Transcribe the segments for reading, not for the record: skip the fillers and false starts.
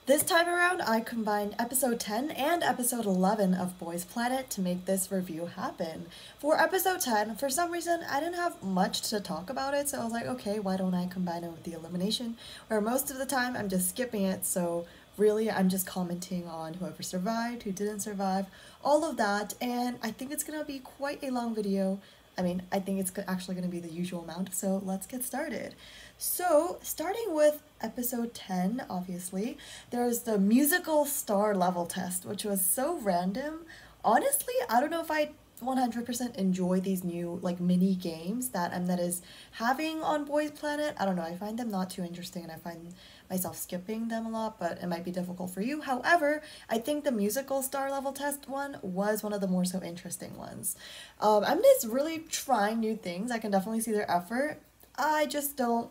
This time around, I combined episode 10 and episode 11 of Boys Planet to make this review happen. For episode 10, for some reason, I didn't have much to talk about it, so I was like, okay, why don't I combine it with the elimination? Where most of the time, I'm just skipping it, so really, I'm just commenting on whoever survived, who didn't survive, all of that, and I think it's gonna be quite a long video. I think it's actually going to be the usual amount, so let's get started. So, starting with episode 10, obviously, there's the musical star level test, which was so random. Honestly, I don't know if I 100% enjoy these new like mini games that Mnet is having on Boys Planet. I don't know, I find them not too interesting and I find myself skipping them a lot, but it might be difficult for you. However, I think the musical star level test one was one of the more so interesting ones. I'm just really trying new things. I can definitely see their effort. I just don't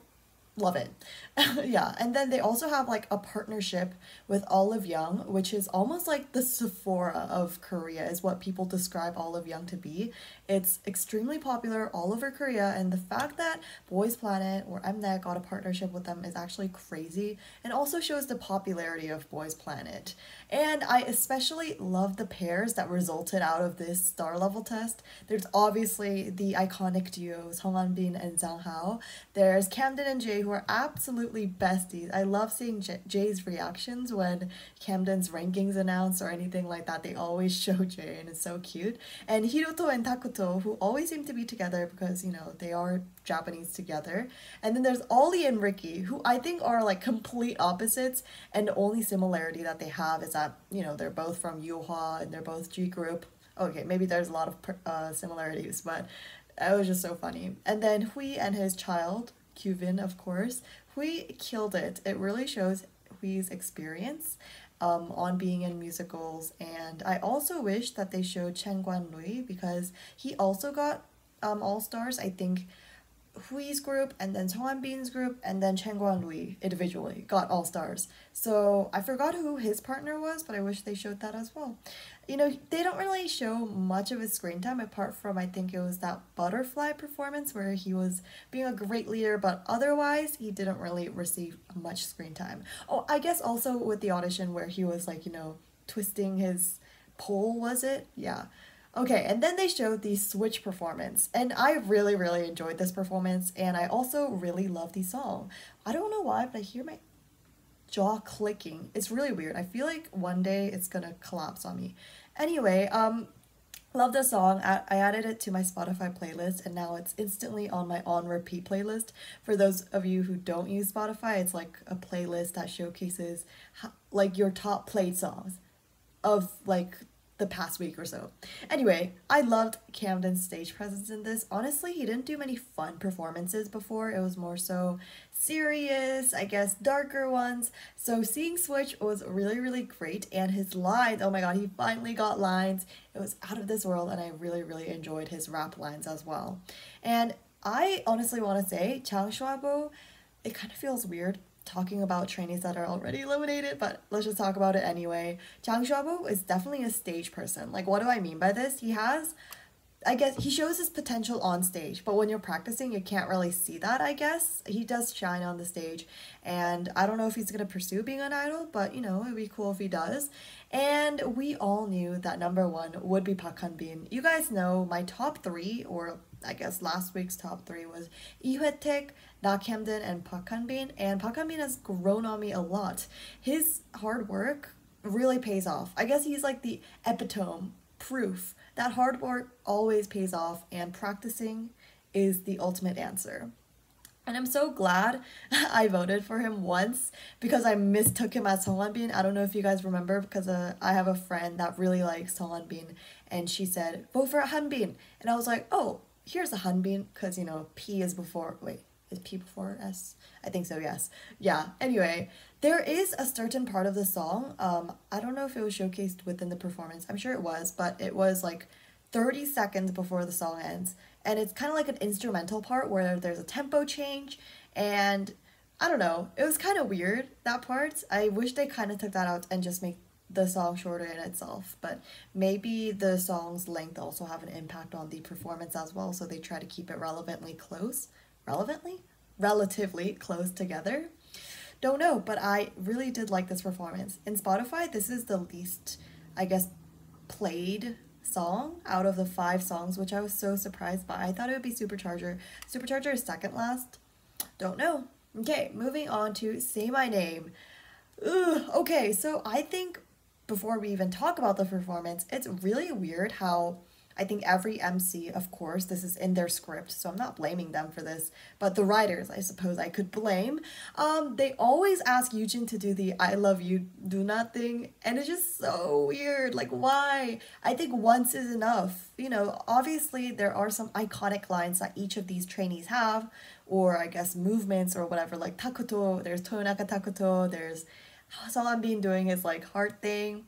love it. Yeah, and then they also have like a partnership with Olive Young, which is almost like the Sephora of Korea, is what people describe Olive Young to be. It's extremely popular all over Korea, and the fact that Boys Planet or Mnet got a partnership with them is actually crazy, and also shows the popularity of Boys Planet. And I especially love the pairs that resulted out of this star level test. There's obviously the iconic duos Hong Bin and Zhang Hao. There's Camden and Jay, who are absolutely besties. I love seeing Jay's reactions when Camden's rankings announced or anything like that. They always show Jay, and it's so cute. And Hiroto and Takuto, who always seem to be together because, you know, they are Japanese together. And then there's Ollie and Ricky, who I think are like complete opposites, and the only similarity that they have is that, you know, they're both from Yuhua and they're both G group. Okay, maybe there's a lot of similarities, but it was just so funny. And then Hui and his child, Kyuvin, of course. Hui killed it. It really shows Hui's experience on being in musicals, and I also wish that they showed Chen Guan Lui because he also got All Stars. I think Hui's group and then Song Bin's group and then Chen Guanlui individually got all stars. So I forgot who his partner was, but I wish they showed that as well. You know, they don't really show much of his screen time apart from I think it was that butterfly performance where he was being a great leader, but otherwise he didn't really receive much screen time. Oh, I guess also with the audition where he was like, you know, twisting his pole, was it? Yeah. Okay, and then they showed the Switch performance, and I really, really enjoyed this performance, and I also really love the song. I don't know why, but I hear my jaw clicking. It's really weird. I feel like one day it's gonna collapse on me. Anyway, love the song. I added it to my Spotify playlist, and now it's instantly on my on repeat playlist. For those of you who don't use Spotify, it's like a playlist that showcases like your top played songs of like the past week or so. Anyway, I loved Camden's stage presence in this. Honestly, he didn't do many fun performances before. It was more so serious, I guess, darker ones. So seeing Switch was really, really great. And his lines, oh my god, he finally got lines. It was out of this world, and I really, really enjoyed his rap lines as well. And I honestly want to say, Chang Shuabo, it kind of feels weird talking about trainees that are already eliminated, but let's just talk about it anyway. Jang Xiaobo is definitely a stage person. Like, what do I mean by this? He has, I guess, he shows his potential on stage, but when you're practicing, you can't really see that, I guess. He does shine on the stage, and I don't know if he's gonna pursue being an idol, but, you know, it'd be cool if he does. And we all knew that number one would be Park Han-bin. You guys know my top three, or I guess last week's top three was Lee Hwae-taek, Na Camden, and Park Han-bin. And Park Han-bin has grown on me a lot. His hard work really pays off. I guess he's like the epitome, proof that hard work always pays off, and practicing is the ultimate answer. And I'm so glad I voted for him once because I mistook him as Song Bin. I don't know if you guys remember because I have a friend that really likes Song Bin, and she said, vote for Hanbin. And I was like, oh, here's a Hanbin because, you know, P is before, wait, is P before S? I think so, yes. Yeah, anyway, there is a certain part of the song. I don't know if it was showcased within the performance. I'm sure it was, but it was like 30 seconds before the song ends, and it's kind of like an instrumental part where there's a tempo change, and I don't know, it was kind of weird, that part. I wish they kind of took that out and just make the song shorter in itself, but maybe the song's length also have an impact on the performance as well, so they try to keep it relatively close together. Don't know, but I really did like this performance. In Spotify, this is the least, I guess, played song out of the 5 songs, which I was so surprised by. I thought it would be Supercharger. Supercharger is second last. Don't know. Okay, moving on to Say My Name. Ugh, okay, so I think before we even talk about the performance, it's really weird how I think every MC, of course, this is in their script, so I'm not blaming them for this, but the writers, I suppose I could blame. They always ask Yujin to do the I love you, do not thing, and it's just so weird. Like, why? I think once is enough. You know, obviously there are some iconic lines that each of these trainees have, or I guess movements or whatever, like Takuto, there's Toyonaka Takuto, there's Song I'm Being doing is like heart thing,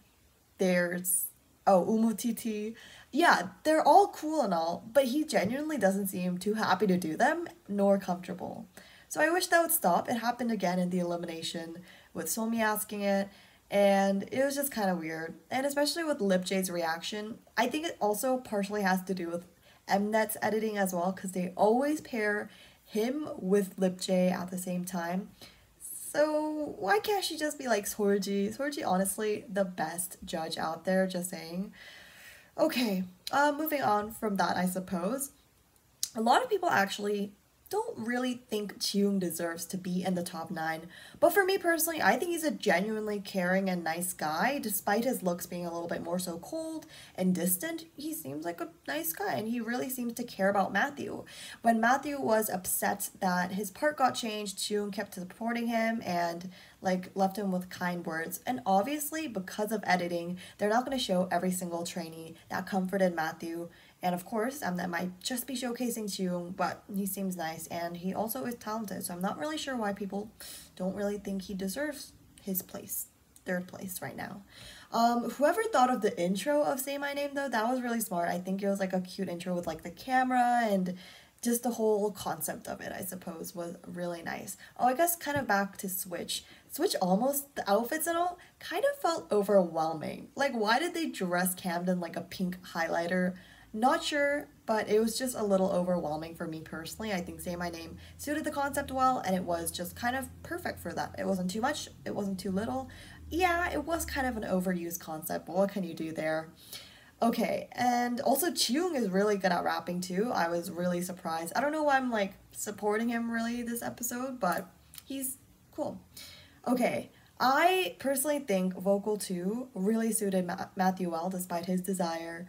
there's Umutiti. Yeah, they're all cool and all, but he genuinely doesn't seem too happy to do them, nor comfortable. So I wish that would stop. It happened again in the elimination with Somi asking it, and it was just kind of weird. And especially with Lip J's reaction, I think it also partially has to do with Mnet's editing as well, because they always pair him with Lip J at the same time. So why can't she just be like Sorji? Sorji, honestly, the best judge out there, just saying. Okay, moving on from that, I suppose. A lot of people actually don't really think Chiyoung deserves to be in the top 9. But for me personally, I think he's a genuinely caring and nice guy. Despite his looks being a little bit more so cold and distant, he seems like a nice guy and he really seems to care about Matthew. When Matthew was upset that his part got changed, Chiyoung kept supporting him and like left him with kind words. And obviously, because of editing, they're not going to show every single trainee that comforted Matthew. And of course, that might just be showcasing Chiyoung, but he seems nice and he also is talented. So I'm not really sure why people don't really think he deserves his place, 3rd place right now. Whoever thought of the intro of Say My Name though, that was really smart. I think it was like a cute intro with like the camera and just the whole concept of it, I suppose, was really nice. Oh, I guess kind of back to Switch. Switch almost, the outfits and all, kind of felt overwhelming. Like, why did they dress Camden like a pink highlighter? Not sure, but it was just a little overwhelming for me personally. I think Say My Name suited the concept well, and it was just kind of perfect for that. It wasn't too much, it wasn't too little. Yeah, it was kind of an overused concept, but what can you do there? Okay, and also Chiyoung is really good at rapping too. I was really surprised. I don't know why I'm like supporting him really this episode, but he's cool. Okay, I personally think Vocal 2 really suited Matthew well despite his desire.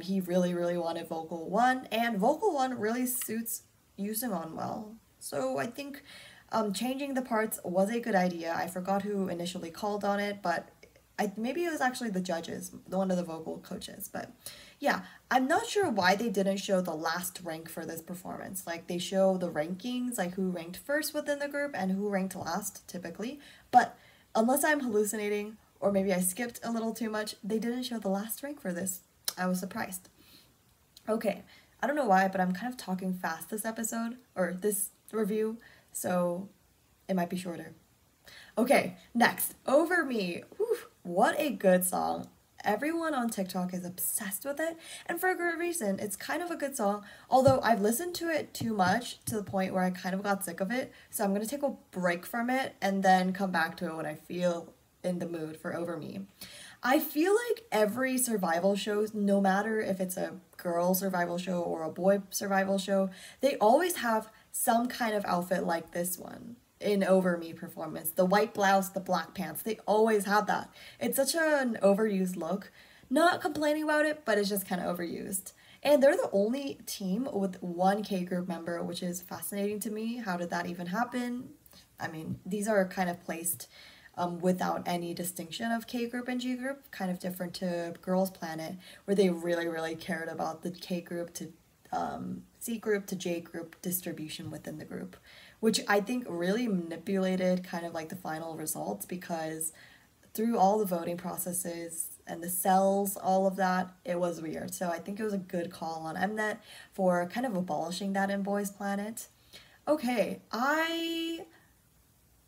He really, really wanted Vocal 1, and Vocal 1 really suits Yoosung-on well. So I think changing the parts was a good idea. I forgot who initially called on it, but maybe it was actually the judges, one of the vocal coaches. But yeah, I'm not sure why they didn't show the last rank for this performance. Like, they show the rankings, like who ranked first within the group and who ranked last, typically. But unless I'm hallucinating, or maybe I skipped a little too much, they didn't show the last rank for this. I was surprised. Okay, I don't know why, but I'm kind of talking fast this episode, or this review, so it might be shorter. Okay, next, Over Me. Whew, what a good song. Everyone on TikTok is obsessed with it, and for a good reason. It's kind of a good song, although I've listened to it too much to the point where I kind of got sick of it, so I'm going to take a break from it and then come back to it when I feel in the mood for Over Me. I feel like every survival show, no matter if it's a girl survival show or a boy survival show, they always have some kind of outfit like this one in Over Me performance. The white blouse, the black pants, they always have that. It's such an overused look. Not complaining about it, but it's just kind of overused. And they're the only team with one K-group member, which is fascinating to me. How did that even happen? I mean, these are kind of placed without any distinction of K-group and G-group, kind of different to Girls Planet, where they really, really cared about the K-group to C-group to J-group distribution within the group, which I think really manipulated kind of like the final results, because through all the voting processes and the cells, all of that, it was weird. So I think it was a good call on Mnet for kind of abolishing that in Boys Planet. Okay, I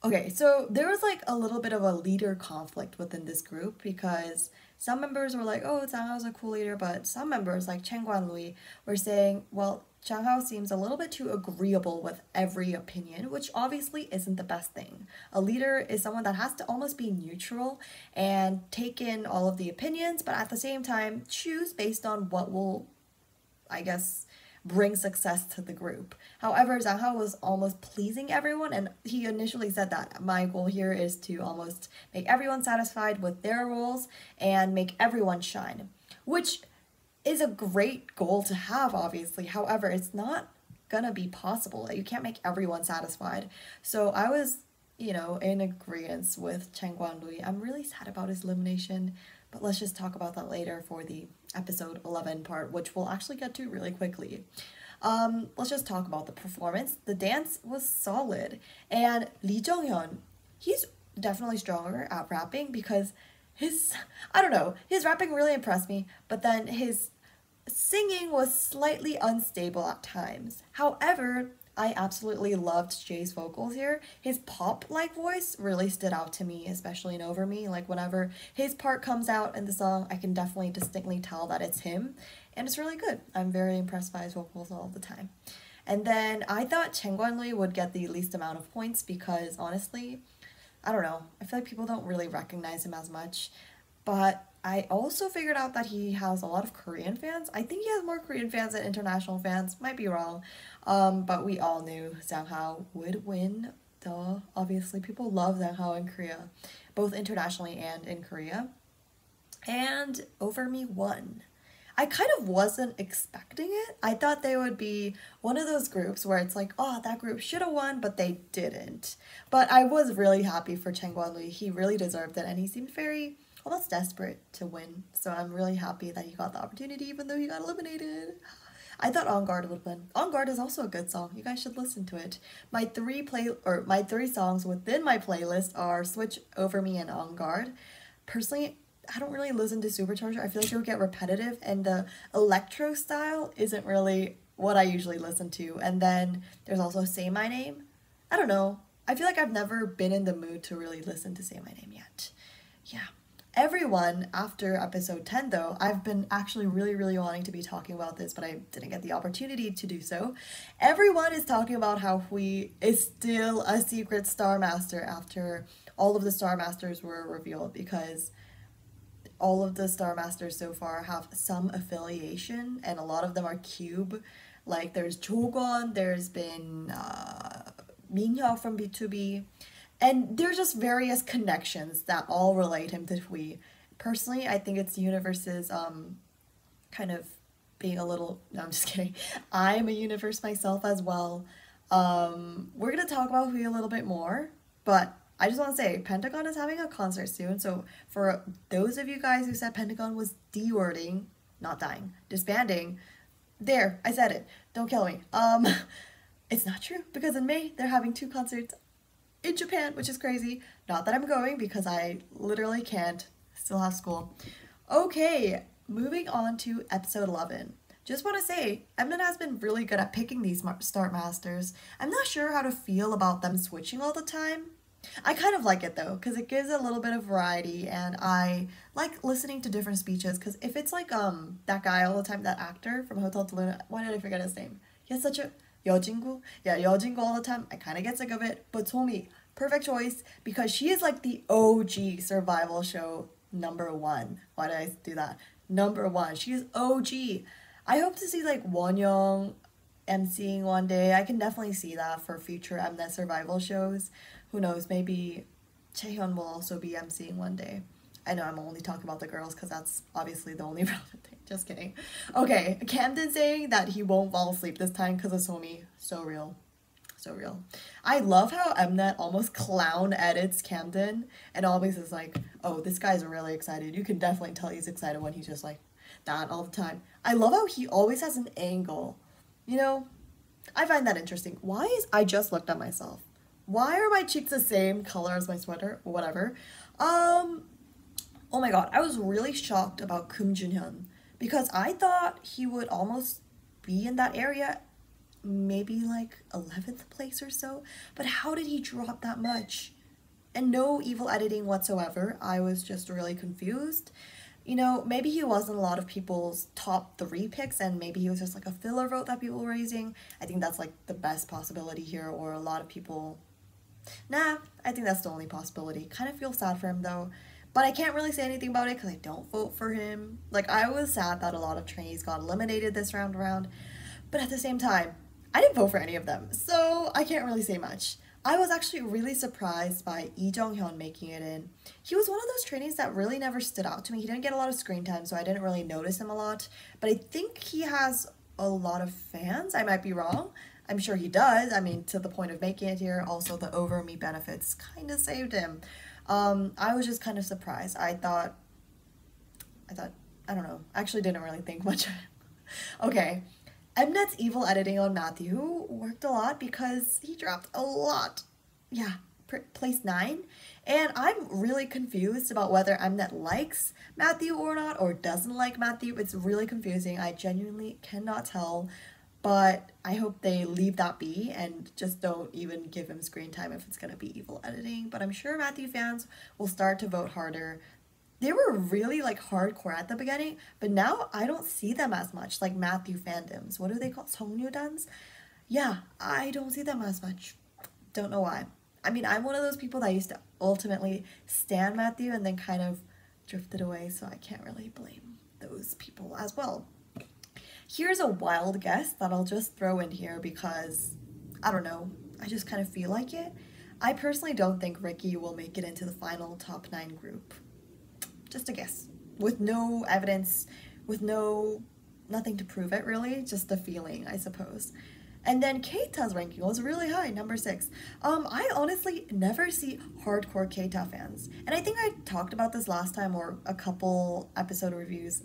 Okay, so there was like a little bit of a leader conflict within this group because some members were like, oh, Zhang Hao's a cool leader, but some members, like Chen Guanlui, were saying, well, Zhang Hao seems a little bit too agreeable with every opinion, which obviously isn't the best thing. A leader is someone that has to almost be neutral and take in all of the opinions, but at the same time, choose based on what will, I guess, bring success to the group. However, Zhang Hao was almost pleasing everyone, and he initially said that my goal here is to almost make everyone satisfied with their roles and make everyone shine, which is a great goal to have, obviously. However, it's not gonna be possible. You can't make everyone satisfied. So I was, in agreement with Chen Guanlui. I'm really sad about his elimination, but let's just talk about that later for the episode 11 part, which we'll actually get to really quickly. Let's just talk about the performance. The dance was solid, and Lee Jong-hyun, he's definitely stronger at rapping because I don't know, his rapping really impressed me, but then his singing was slightly unstable at times. However, I absolutely loved Jay's vocals here. His pop-like voice really stood out to me, especially in Over Me. Like, whenever his part comes out in the song, I can definitely distinctly tell that it's him, and it's really good. I'm very impressed by his vocals all the time. And then I thought Chen Guanlui would get the least amount of points because, honestly, I don't know, I feel like people don't really recognize him as much. But I also figured out that he has a lot of Korean fans. I think he has more Korean fans than international fans. Might be wrong. But we all knew Zhang Hao would win. Duh. Obviously, people love Zhang Hao in Korea, both internationally and in Korea. And Over Me won. I kind of wasn't expecting it. I thought they would be one of those groups where it's like, oh, that group should have won, but they didn't. But I was really happy for Chen Guanlui. He really deserved it, and he seemed very almost desperate to win. So I'm really happy that he got the opportunity, even though he got eliminated. I thought On Guard would win. On Guard is also a good song. You guys should listen to it. My three songs within my playlist are Switch, Over Me, and On Guard. Personally, I don't really listen to Supercharger. I feel like it would get repetitive, and the electro style isn't really what I usually listen to. And then there's also Say My Name. I don't know. I feel like I've never been in the mood to really listen to Say My Name yet. Yeah. Everyone, after episode 10 though, I've been actually really wanting to be talking about this, but I didn't get the opportunity to do so. Everyone is talking about how Hui is still a secret Star Master after all of the Star Masters were revealed, because all of the Star Masters so far have some affiliation, and a lot of them are Cube. Like, there's Chogon, there's been Minhyuk from B2B, and there's just various connections that all relate him to Hui. Personally, I think it's the universe's kind of being a little... No, I'm just kidding. I'm a universe myself as well. We're going to talk about Hui a little bit more, but I just want to say, Pentagon is having a concert soon, so for those of you guys who said Pentagon was de-wording, not dying, disbanding, there, I said it. Don't kill me. It's not true, because in May, they're having 2 concerts in Japan, which is crazy. Not that I'm going, because I literally can't. Still have school. Okay, moving on to episode 11. Just want to say, Mnet has been really good at picking these Start Masters. I'm not sure how to feel about them switching all the time. I kind of like it though, because it gives a little bit of variety, and I like listening to different speeches, because if it's like that guy all the time, that actor from Hotel de Luna, why did I forget his name? He has such a Yeojingu? Yeah, Yeojingu all the time. I kind of get sick of it, but Tomi, perfect choice, because she is like the OG survival show #1. Why did I do that? #1. She is OG. I hope to see like Wonyoung emceeing one day. I can definitely see that for future Mnet survival shows. Who knows, maybe Chaehyun will also be emceeing one day. I know I'm only talking about the girls because that's obviously the only relevant thing. Just kidding. Okay, Camden saying that he won't fall asleep this time because of Somi. So real. So real. I love how Mnet almost clown edits Camden and always is like, oh, this guy's really excited. You can definitely tell he's excited when he's just like that all the time. I love how he always has an angle. You know, I find that interesting. I just looked at myself. Why are my cheeks the same color as my sweater? Whatever. Oh my god, I was really shocked about Kim Junhyun because I thought he would almost be in that area maybe like 11th place or so. But how did he drop that much? And no evil editing whatsoever. I was just really confused. You know, maybe he wasn't a lot of people's top 3 picks, and maybe he was just like a filler vote that people were raising. I think that's like the best possibility here, or a lot of people. Nah, I think that's the only possibility. Kind of feel sad for him though. But I can't really say anything about it because I don't vote for him. Like, I was sad that a lot of trainees got eliminated this round around. But at the same time, I didn't vote for any of them. So I can't really say much. I was actually really surprised by Lee Jong-hyun making it in. He was one of those trainees that really never stood out to me. He didn't get a lot of screen time, so I didn't really notice him a lot. But I think he has a lot of fans. I might be wrong. I'm sure he does. I mean, to the point of making it here. Also, the over me benefits kind of saved him. I was just kind of surprised. I thought, I don't know. I actually didn't really think much of it. Okay. Mnet's evil editing on Matthew worked a lot because he dropped a lot. Yeah, place 9. And I'm really confused about whether Mnet likes Matthew or not, or doesn't like Matthew. It's really confusing. I genuinely cannot tell. But I hope they leave that be and just don't even give him screen time if it's going to be evil editing. But I'm sure Matthew fans will start to vote harder. They were really like hardcore at the beginning, but now I don't see them as much, like Matthew fandoms. What do they call Songnyu-dans? Yeah, I don't see them as much. Don't know why. I mean, I'm one of those people that used to ultimately stan Matthew and then kind of drifted away, so I can't really blame those people as well. Here's a wild guess that I'll just throw in here because, I don't know, I just kind of feel like it. I personally don't think Ricky will make it into the final top 9 group. Just a guess. With no evidence, with nothing to prove it really, just a feeling, I suppose. And then Keita's ranking was really high, number 6. I honestly never see hardcore Keita fans. And I think I talked about this last time or a couple episode reviews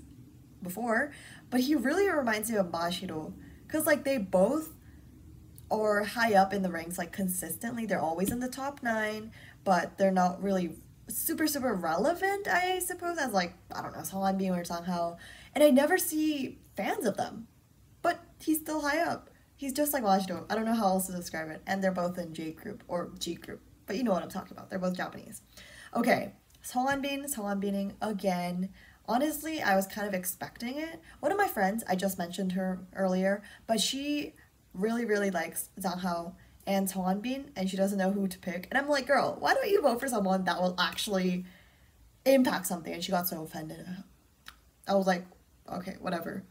before, but he really reminds me of Mashiro. Because like they both are high up in the ranks, like consistently. They're always in the top 9, but they're not really super relevant, I suppose, as like, I don't know, Songbin or Sanghao. And I never see fans of them. But he's still high up. He's just like Mashiro. I don't know how else to describe it. And they're both in J group or G group. But you know what I'm talking about. They're both Japanese. Okay, Songbin again. Honestly, I was kind of expecting it. One of my friends, I just mentioned her earlier, but she really likes Zhang Hao and Songbin, and she doesn't know who to pick. And I'm like, girl, why don't you vote for someone that will actually impact something? And she got so offended. I was like, okay, whatever.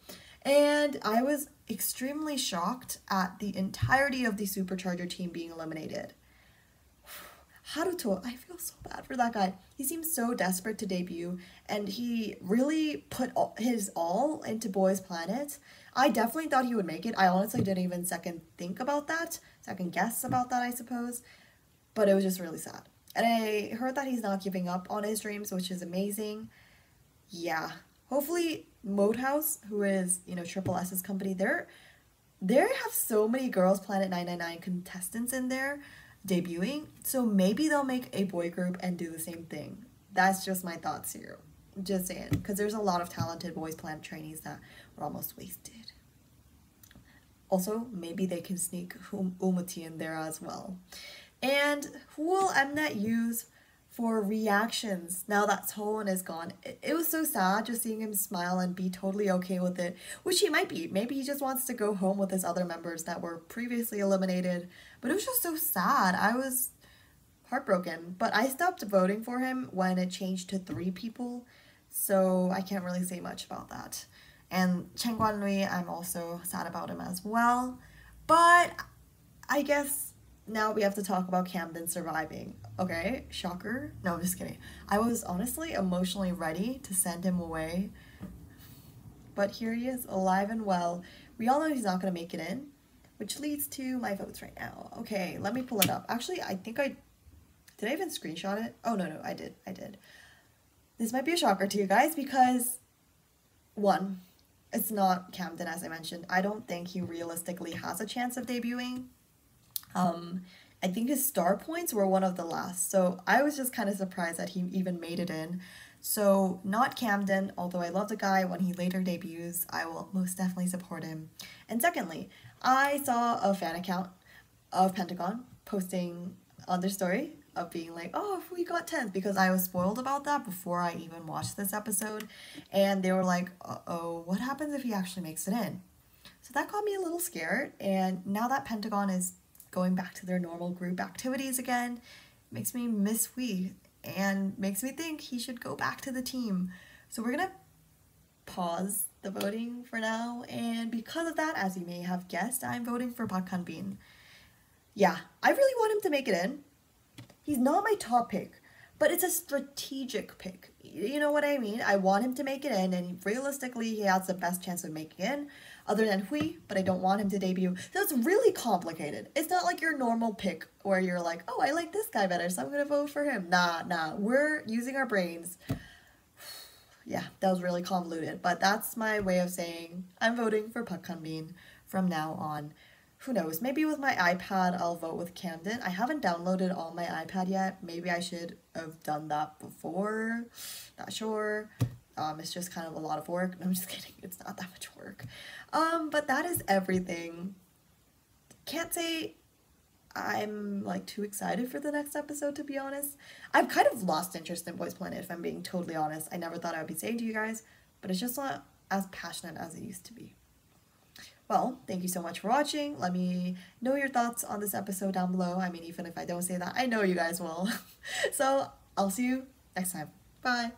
And I was extremely shocked at the entirety of the Supercharger team being eliminated. Haruto, I feel so bad for that guy. He seems so desperate to debut, and he really put his all into Boys Planet. I definitely thought he would make it. I honestly didn't even second guess about that, I suppose. But it was just really sad. And I heard that he's not giving up on his dreams, which is amazing. Yeah. Hopefully, Modehouse, who is, Triple S's company, they have so many Girls Planet 999 contestants in there debuting, so maybe they'll make a boy group and do the same thing. That's just my thoughts here. Just saying, because there's a lot of talented Boys Planet trainees that were almost wasted. Also, maybe they can sneak Umuti in there as well. And who will Mnet use for reactions now that Sohn is gone? It was so sad just seeing him smile and be totally okay with it, which he might be. Maybe he just wants to go home with his other members that were previously eliminated. But it was just so sad. I was heartbroken. But I stopped voting for him when it changed to 3 people, so I can't really say much about that. And Chen Guanlui, I'm also sad about him as well. But I guess now we have to talk about Camden surviving. Okay, shocker. No, I'm just kidding. I was honestly emotionally ready to send him away. But here he is, alive and well. We all know he's not going to make it in, which leads to my votes right now. Okay, let me pull it up. Actually, I think did I even screenshot it? Oh, no, I did. This might be a shocker to you guys because, 1, it's not Camden, as I mentioned. I don't think he realistically has a chance of debuting. And I think his star points were one of the last, so I was just kind of surprised that he even made it in. So, not Camden, although I love the guy. When he later debuts, I will most definitely support him. And secondly, I saw a fan account of Pentagon posting on their story of being like, oh, we got 10th, because I was spoiled about that before I even watched this episode. And they were like, uh-oh, what happens if he actually makes it in? So that got me a little scared. And now that Pentagon is going back to their normal group activities again, it makes me miss Hui and makes me think he should go back to the team. So we're gonna pause the voting for now, and because of that, as you may have guessed, I'm voting for Park Han-bin. Yeah, I really want him to make it in. He's not my top pick, but it's a strategic pick. You know what I mean? I want him to make it in, and realistically, he has the best chance of making in, other than Hui, but I don't want him to debut. So it's really complicated. It's not like your normal pick where you're like, oh, I like this guy better, so I'm gonna vote for him. Nah, we're using our brains. Yeah, that was really convoluted, but that's my way of saying I'm voting for Park Han-bin from now on. Who knows, maybe with my iPad I'll vote with Camden. I haven't downloaded on my iPad yet. Maybe I should have done that before. Not sure. It's just kind of a lot of work. No, I'm just kidding. It's not that much work. But that is everything. Can't say I'm like too excited for the next episode, to be honest. I've kind of lost interest in Boys Planet, if I'm being totally honest. I never thought I would be saying to you guys, but it's just not as passionate as it used to be. Well, thank you so much for watching. Let me know your thoughts on this episode down below. I mean, even if I don't say that, I know you guys will. So I'll see you next time. Bye.